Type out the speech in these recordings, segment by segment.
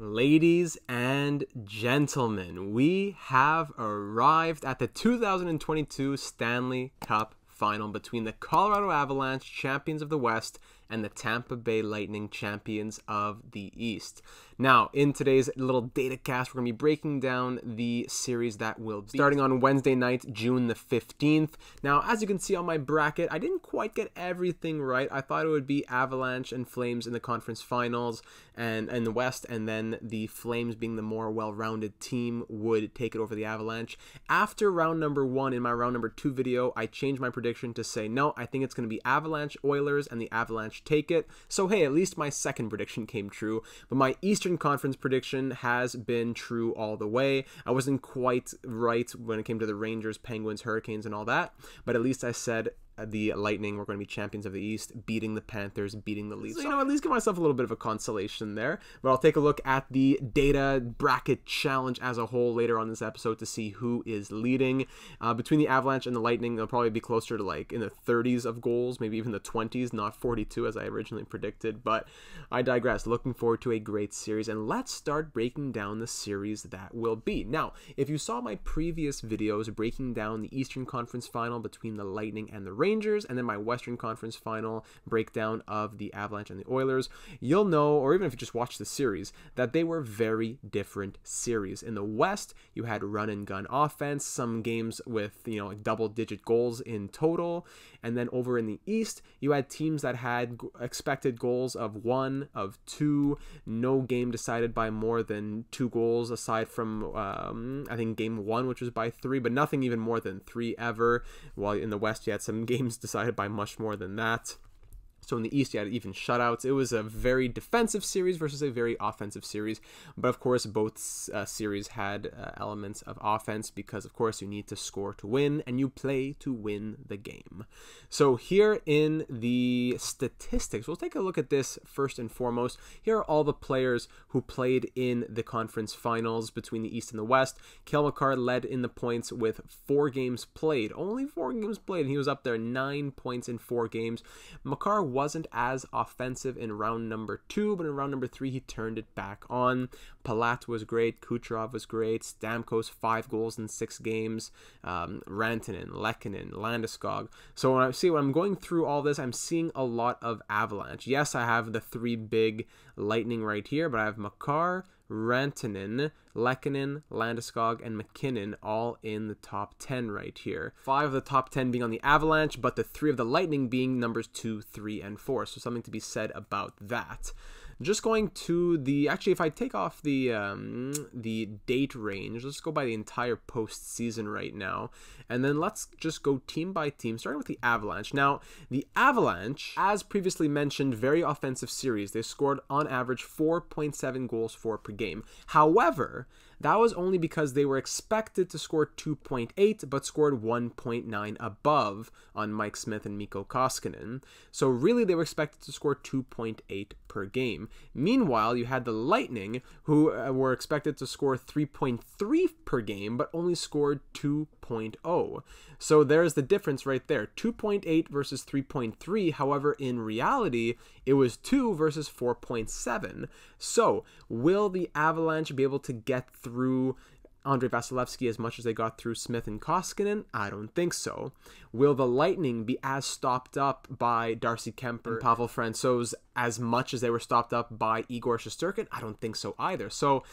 Ladies and gentlemen, we have arrived at the 2022 Stanley Cup Final between the Colorado Avalanche, champions of the West, and the Tampa Bay Lightning, champions of the East. Now, in today's little data cast, we're going to be breaking down the series that will be starting on Wednesday night, June the 15th. Now, as you can see on my bracket, I didn't quite get everything right. I thought it would be Avalanche and Flames in the conference finals and in the West, and then the Flames, being the more well-rounded team, would take it over the Avalanche. After round number 1, in my round number 2 video, I changed my prediction to say, no, I think it's going to be Avalanche, Oilers, and the Avalanche take it. So hey, at least my second prediction came true, but my Eastern Conference prediction has been true all the way. I wasn't quite right when it came to the Rangers, Penguins, Hurricanes, and all that, but at least I said the Lightning were going to be champions of the East, beating the Panthers, beating the Leafs. So, you know, at least give myself a little bit of a consolation there. But I'll take a look at the data bracket challenge as a whole later on this episode to see who is leading. Between the Avalanche and the Lightning, they'll probably be closer to like in the 30s of goals, maybe even the 20s, not 42 as I originally predicted. But I digress. Looking forward to a great series, and let's start breaking down the series that will be. Now, if you saw my previous videos breaking down the Eastern Conference final between the Lightning and the Rangers, and then my Western Conference final breakdown of the Avalanche and the Oilers, you'll know, or even if you just watch the series, that they were very different series. In the West, you had run and gun offense, some games with, you know, like double-digit goals in total, and then over in the East, you had teams that had expected goals of 1, of 2, no game decided by more than 2 goals, aside from, I think, game 1, which was by 3, but nothing even more than 3 ever, while in the West, you had some games decided by much more than that. So in the East, you had even shutouts. It was a very defensive series versus a very offensive series. But of course, both series had elements of offense because, of course, you need to score to win and you play to win the game. So here in the statistics, we'll take a look at this first and foremost. Here are all the players who played in the conference finals between the East and the West. Cale Makar led in the points with 4 games played. Only 4 games played, and he was up there 9 points in 4 games. Makar wasn't as offensive in round number 2, but in round number 3 he turned it back on. Palat was great, Kucherov was great, Stamkos 5 goals in 6 games, Rantanen, Lehkonen, Landeskog. So when I'm going through all this, I'm seeing a lot of Avalanche. Yes, I have the 3 big Lightning right here, but I have Makar, Rantanen, Lehkonen, Landeskog, and McKinnon all in the top 10 right here. 5 of the top 10 being on the Avalanche, but the 3 of the Lightning being numbers 2, 3, and 4. So something to be said about that. Just going to the, actually, if I take off the date range, let's go by the entire postseason right now, and then let's just go team by team, starting with the Avalanche. Now, the Avalanche, as previously mentioned, very offensive series. They scored on average 4.7 goals for per game. However, that was only because they were expected to score 2.8, but scored 1.9 above on Mike Smith and Mikko Koskinen. So really, they were expected to score 2.8 per game. Meanwhile, you had the Lightning, who were expected to score 3.3 per game, but only scored 2.0. So there's the difference right there. 2.8 versus 3.3. However, in reality, it was 2 versus 4.7. So will the Avalanche be able to get through Andrei Vasilevsky as much as they got through Smith and Koskinen? I don't think so. Will the Lightning be as stopped up by Darcy Kemper and Pavel Francouz as much as they were stopped up by Igor Shesterkin? I don't think so either. So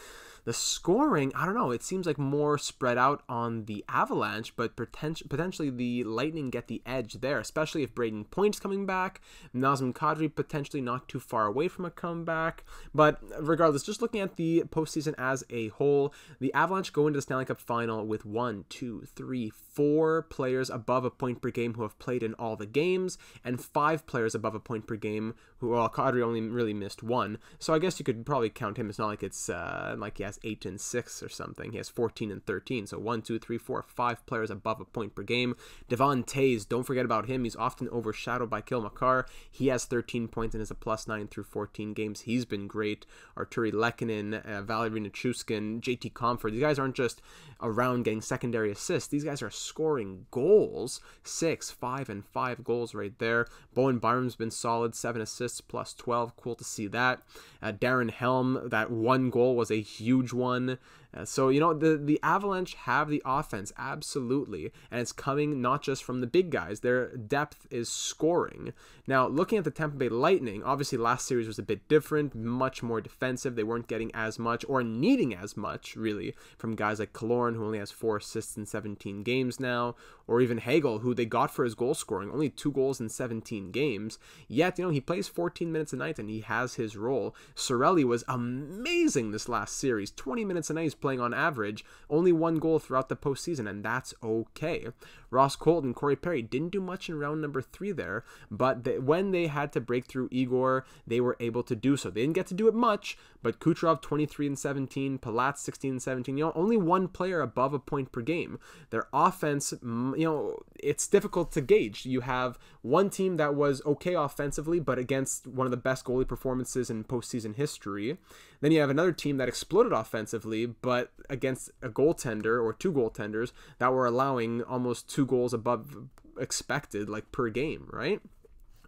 the scoring, I don't know, it seems like more spread out on the Avalanche, but potentially the Lightning get the edge there, especially if Braden Point's coming back. Nazem Kadri potentially not too far away from a comeback. But regardless, just looking at the postseason as a whole, the Avalanche go into the Stanley Cup final with 4 players above a point per game who have played in all the games, and 5 players above a point per game who, well, Kadri only really missed 1. So I guess you could probably count him. It's not like it's like he has has 8 and 6 or something. He has 14 and 13. So 1, 2, 3, 4, 5 players above a point per game. Devon Tays, don't forget about him. He's often overshadowed by Kyle McCarr. He has 13 points and is a +9 through 14 games. He's been great. Arturi Lehkonen, Valery Nichushkin, JT Compher. These guys aren't just around getting secondary assists. These guys are scoring goals. 6, 5, and 5 goals right there. Bowen Byram's been solid. 7 assists +12. Cool to see that. Darren Helm, that one goal was a huge one. So, you know, the Avalanche have the offense, absolutely. And it's coming not just from the big guys. Their depth is scoring. Now, looking at the Tampa Bay Lightning, obviously last series was a bit different, much more defensive. They weren't getting as much or needing as much, really, from guys like Killorn, who only has 4 assists in 17 games now, or even Hagel, who they got for his goal scoring, only 2 goals in 17 games. Yet, you know, he plays 14 minutes a night and he has his role. Sorelli was amazing this last series. 20 minutes a night he's playing on average, only 1 goal throughout the postseason, and that's okay. Ross Colton, Corey Perry didn't do much in round number 3 there, but when they had to break through Igor, they were able to do so. They didn't get to do it much, but Kucherov 23 and 17, Palat 16 and 17, you know, only 1 player above a point per game. Their offense, you know, it's difficult to gauge. You have one team that was okay offensively, but against one of the best goalie performances in postseason history. Then you have another team that exploded offensively, but against a goaltender or 2 goaltenders that were allowing almost 2 goals above expected, like per game, right?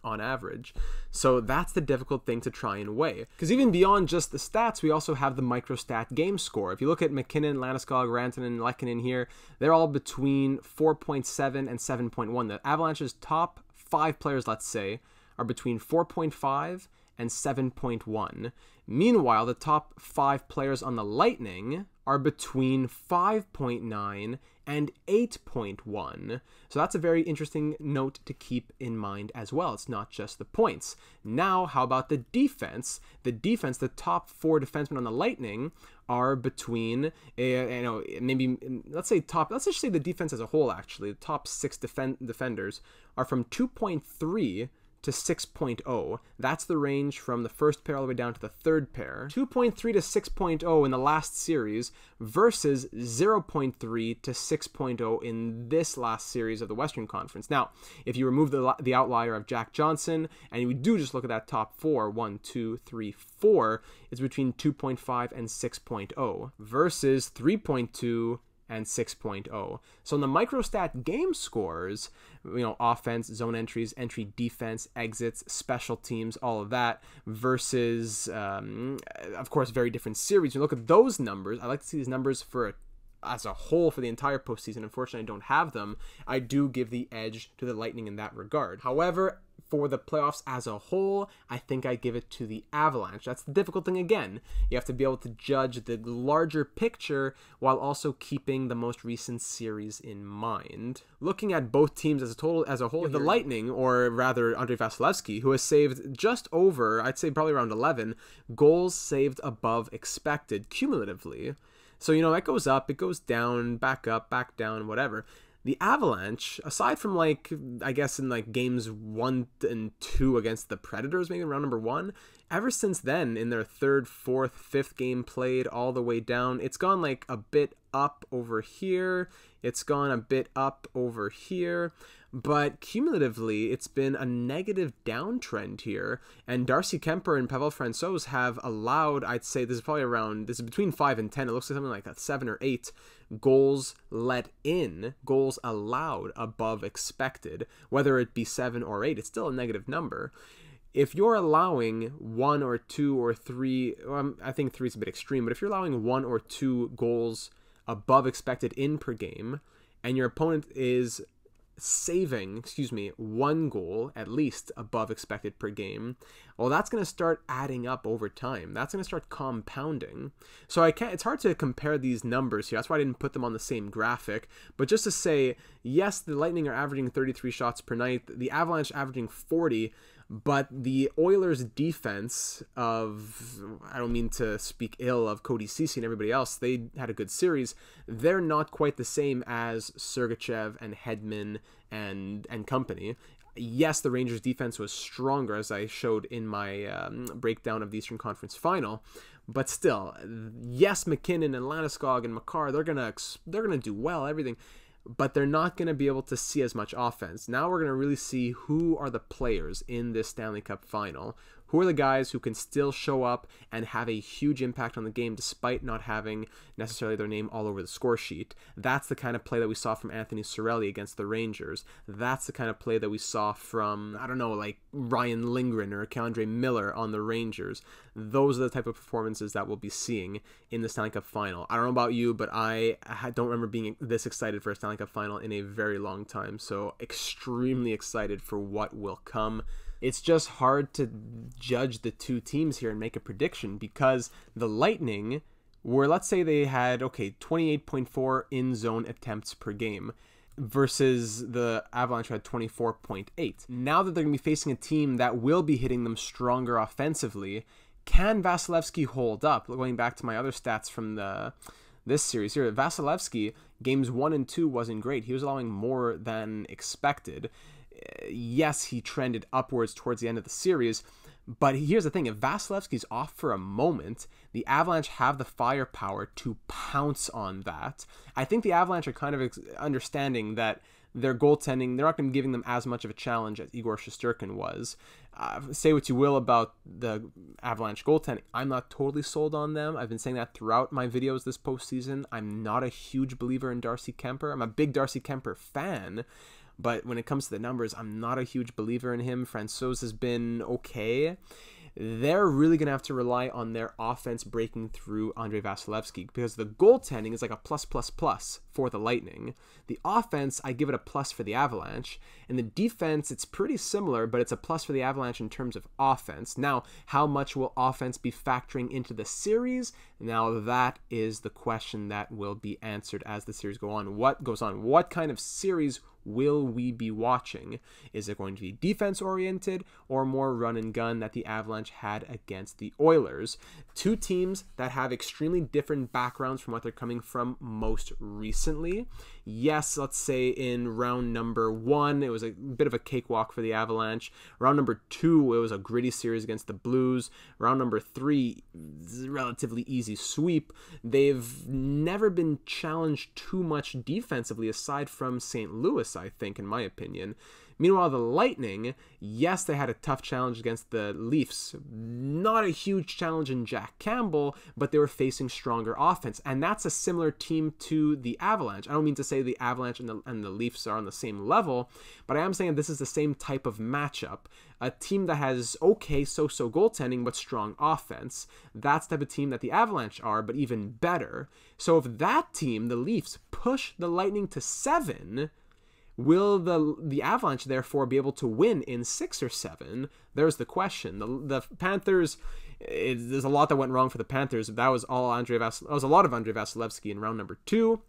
On average. So that's the difficult thing to try and weigh. Because even beyond just the stats, we also have the microstat game score. If you look at McKinnon, Landeskog, Rantanen, Lehkonen here, they're all between 4.7 and 7.1. The Avalanche's top 5 players, let's say, are between 4.5 and 7.1. Meanwhile, the top 5 players on the Lightning are between 5.9 and 8.1. So that's a very interesting note to keep in mind as well. It's not just the points. Now, how about the defense? The top 4 defensemen on the Lightning are between, let's just say the defense as a whole, actually. The top 6 defenders are from 2.3 to 6.0. That's the range from the first pair all the way down to the third pair. 2.3 to 6.0 in the last series versus 0.3 to 6.0 in this last series of the Western Conference. Now, if you remove the outlier of Jack Johnson, and we do just look at that top 4, 1, 2, 3, 4, it's between 2.5 and 6.0 versus 3.2 and 6.0. So in the microstat game scores, you know, offense, zone entries, entry defense, exits, special teams, all of that, versus, of course, very different series. You look at those numbers. I like to see these numbers as a whole for the entire postseason. Unfortunately, I don't have them. I do give the edge to the Lightning in that regard. However, for the playoffs as a whole, I think I give it to the Avalanche. That's the difficult thing again. You have to be able to judge the larger picture while also keeping the most recent series in mind. Looking at both teams as a whole, the Lightning, or rather Andrei Vasilevsky, who has saved just over, I'd say probably around 11, goals saved above expected cumulatively. So, you know, that goes up, it goes down, back up, back down, whatever. The Avalanche, aside from, like, I guess in, like, games 1 and 2 against the Predators, maybe round number 1, ever since then, in their 3rd, 4th, 5th game played all the way down, it's gone, like, a bit up over here, it's gone a bit up over here, but cumulatively, it's been a negative downtrend here, and Darcy Kemper and Pavel Francouz have allowed, I'd say this is between 5 and 10, it looks like something like a 7 or 8 goals let in, goals allowed above expected. Whether it be 7 or 8, it's still a negative number. If you're allowing 1 or 2 or 3, I think 3 is a bit extreme, but if you're allowing 1 or 2 goals above expected in per game, and your opponent is saving, 1 goal at least above expected per game, well, that's going to start adding up over time. That's going to start compounding. So it's hard to compare these numbers here. That's why I didn't put them on the same graphic. But just to say, yes, the Lightning are averaging 33 shots per night, the Avalanche averaging 40, but the Oilers' defense I don't mean to speak ill of Cody Ceci and everybody else, they had a good series. They're not quite the same as Sergachev and Hedman and company. Yes, the Rangers defense was stronger, as I showed in my breakdown of the Eastern Conference Final, but still, yes, McKinnon and Landeskog and Makar, they're gonna do well, everything, but they're not going to be able to see as much offense. Now we're going to really see who are the players in this Stanley Cup Final. Who are the guys who can still show up and have a huge impact on the game despite not having necessarily their name all over the score sheet? That's the kind of play that we saw from Anthony Cirelli against the Rangers. That's the kind of play that we saw from, I don't know, like Ryan Lindgren or K'Andre Miller on the Rangers. Those are the type of performances that we'll be seeing in the Stanley Cup Final. I don't know about you, but I don't remember being this excited for a Stanley Cup Final in a very long time. So extremely excited for what will come. It's just hard to judge the two teams here and make a prediction because the Lightning were, let's say they had, 28.4 in-zone attempts per game versus the Avalanche who had 24.8. Now that they're going to be facing a team that will be hitting them stronger offensively, can Vasilevsky hold up? Going back to my other stats from this series here, Vasilevsky, games 1 and 2 wasn't great. He was allowing more than expected. Yes, he trended upwards towards the end of the series, but here's the thing. If Vasilevsky's off for a moment, the Avalanche have the firepower to pounce on that. I think the Avalanche are kind of understanding that their goaltending, they're not going to be giving them as much of a challenge as Igor Shesterkin was. Say what you will about the Avalanche goaltending. I'm not totally sold on them. I've been saying that throughout my videos this postseason. I'm not a huge believer in Darcy Kemper. I'm a big Darcy Kemper fan, but when it comes to the numbers, I'm not a huge believer in him. Francouz has been okay. They're really going to have to rely on their offense breaking through Andrei Vasilevsky because the goaltending is like a plus for the Lightning. The offense, I give it a plus for the Avalanche. And the defense, it's pretty similar, but it's a plus for the Avalanche in terms of offense. Now, how much will offense be factoring into the series? Now, that is the question that will be answered as the series goes on. What goes on? What kind of series will we be watching? Is it going to be defense oriented or more run and gun that the Avalanche had against the Oilers? Two teams that have extremely different backgrounds from what they're coming from most recently. Yes, let's say in round number 1, it was a bit of a cakewalk for the Avalanche. Round number 2, it was a gritty series against the Blues. Round number 3, relatively easy sweep. They've never been challenged too much defensively aside from St. Louis, I think, in my opinion. Meanwhile, the Lightning, yes, they had a tough challenge against the Leafs. Not a huge challenge in Jack Campbell, but they were facing stronger offense. And that's a similar team to the Avalanche. I don't mean to say the Avalanche and the Leafs are on the same level, but I am saying this is the same type of matchup. A team that has okay so-so goaltending, but strong offense. That's the type of team that the Avalanche are, but even better. So if that team, the Leafs, push the Lightning to 7... will the Avalanche therefore be able to win in 6 or 7? There's the question. The Panthers, there's a lot that went wrong for the Panthers. That was all that was a lot of Andrei Vasilevsky in round number 2.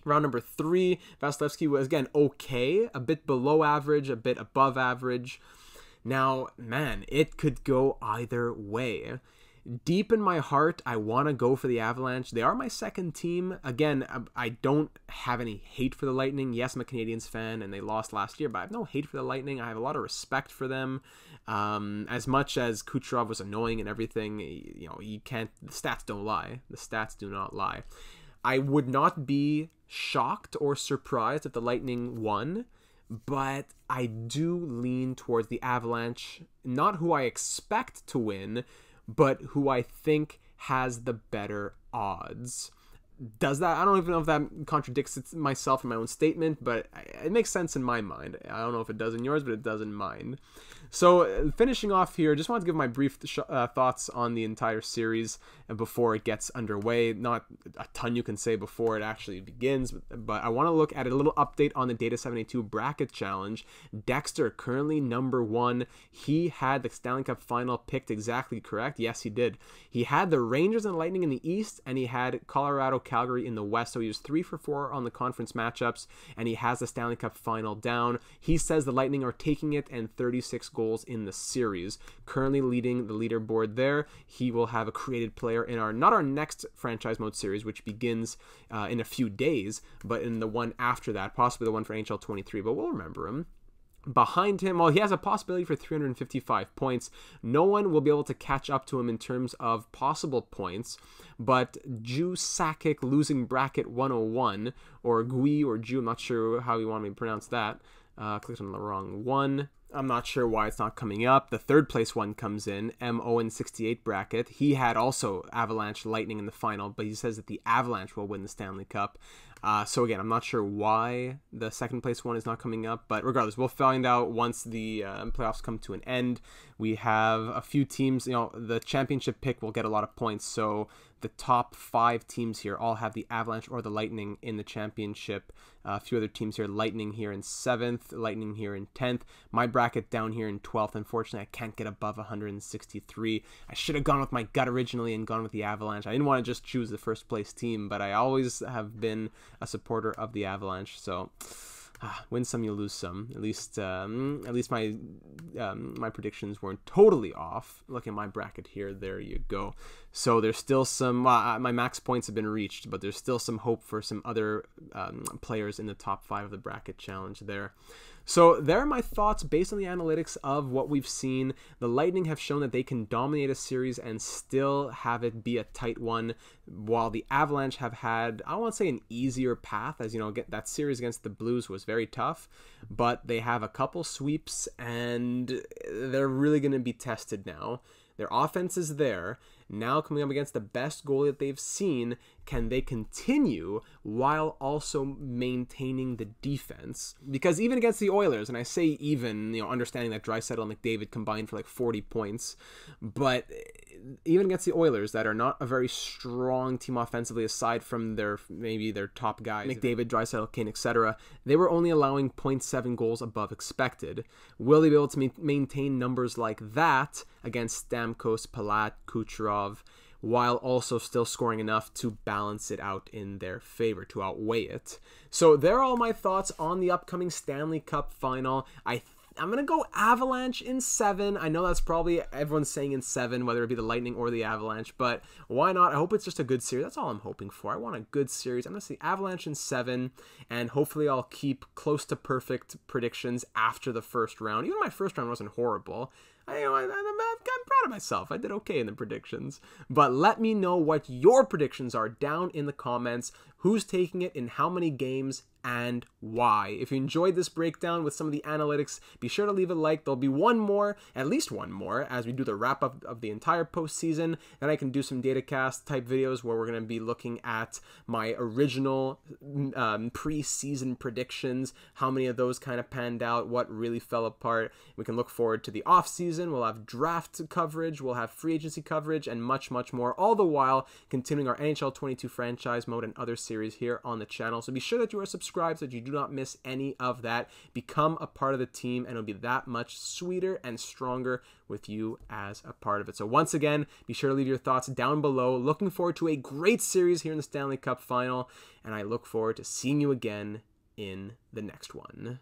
Round number 3, Vasilevsky was again okay, a bit below average, a bit above average. Now, man, it could go either way. Deep in my heart, I want to go for the Avalanche. They are my second team. Again, I don't have any hate for the Lightning. Yes, I'm a Canadiens fan, and they lost last year, but I have no hate for the Lightning. I have a lot of respect for them. As much as Kucherov was annoying and everything, you can't. The stats don't lie. The stats do not lie. I would not be shocked or surprised if the Lightning won, but I do lean towards the Avalanche. Not who I expect to win, but who I think has the better odds. Does that? I don't even know if that contradicts myself in my own statement, but it makes sense in my mind. I don't know if it does in yours, but it does in mine. So finishing off here, just wanted to give my brief thoughts on the entire series before it gets underway. Not a ton you can say before it actually begins, but I want to look at a little update on the Data 72 Bracket Challenge. Dexter, currently number 1. He had the Stanley Cup Final picked exactly correct. Yes, he did. He had the Rangers and Lightning in the East, and he had Colorado, Calgary in the West. So he was 3 for 4 on the conference matchups, and he has the Stanley Cup Final down. He says the Lightning are taking it and 36 goals in the series. Currently leading the leaderboard there. He will have a created player in not our next franchise mode series, which begins in a few days, but in the one after that, possibly the one for NHL 23, but we'll remember him. Behind him, well, he has a possibility for 355 points. No one will be able to catch up to him in terms of possible points, but Ju Sakic losing bracket 101, or Gui or Ju, I'm not sure how you want me to pronounce that. Clicked on the wrong one. I'm not sure why it's not coming up. The third place one comes in, M068 bracket. He had also Avalanche Lightning in the final, but he says that the Avalanche will win the Stanley Cup. So again, I'm not sure why the second place one is not coming up, but regardless, we'll find out once the playoffs come to an end. We have a few teams, the championship pick will get a lot of points, so the top 5 teams here all have the Avalanche or the Lightning in the championship. A few other teams here, Lightning here in 7th, Lightning here in 10th. My bracket down here in 12th. Unfortunately, I can't get above 163. I should have gone with my gut originally and gone with the Avalanche. I didn't want to just choose the first place team, but I always have been a supporter of the Avalanche, so win some, you lose some. At least my my predictions weren't totally off. Look at my bracket here. There you go. So there's still some. My max points have been reached, but there's still some hope for some other players in the top 5 of the bracket challenge there. So there are my thoughts based on the analytics of what we've seen. The Lightning have shown that they can dominate a series and still have it be a tight one, while the Avalanche have had, I don't want to say an easier path, as that series against the Blues was very tough, but they have a couple sweeps and they're really going to be tested now. Their offense is there. Now coming up against the best goalie that they've seen, can they continue while also maintaining the defense? Because even against the Oilers, and I say even, understanding that Draisaitl and McDavid combined for like 40 points, but even against the Oilers, that are not a very strong team offensively, aside from maybe their top guys, McDavid, Draisaitl, Kane, etc., they were only allowing 0.7 goals above expected. Will they be able to maintain numbers like that against Stamkos, Palat, Kucherov, while also still scoring enough to balance it out in their favor, to outweigh it? So there are all my thoughts on the upcoming Stanley Cup final. I'm going to go Avalanche in 7. I know that's probably everyone's saying in 7, whether it be the Lightning or the Avalanche, but why not? I hope it's just a good series. That's all I'm hoping for. I want a good series. I'm going to say Avalanche in 7, and hopefully I'll keep close to perfect predictions after the first round. Even my first round wasn't horrible. I'm proud of myself. I did okay in the predictions. But let me know what your predictions are down in the comments. Who's taking it in how many games and why? If you enjoyed this breakdown with some of the analytics, be sure to leave a like. There'll be one more, at least one more, as we do the wrap-up of the entire postseason. Then I can do some datacast type videos where we're going to be looking at my original preseason predictions, how many of those kind of panned out, what really fell apart. We can look forward to the off-season. We'll have draft coverage, we'll have free agency coverage, and much, much more, all the while continuing our NHL 22 franchise mode and other series here on the channel. So be sure that you are subscribed so that you do not miss any of that. Become a part of the team, and it'll be that much sweeter and stronger with you as a part of it. So once again, be sure to leave your thoughts down below. Looking forward to a great series here in the Stanley Cup final, and I look forward to seeing you again in the next one.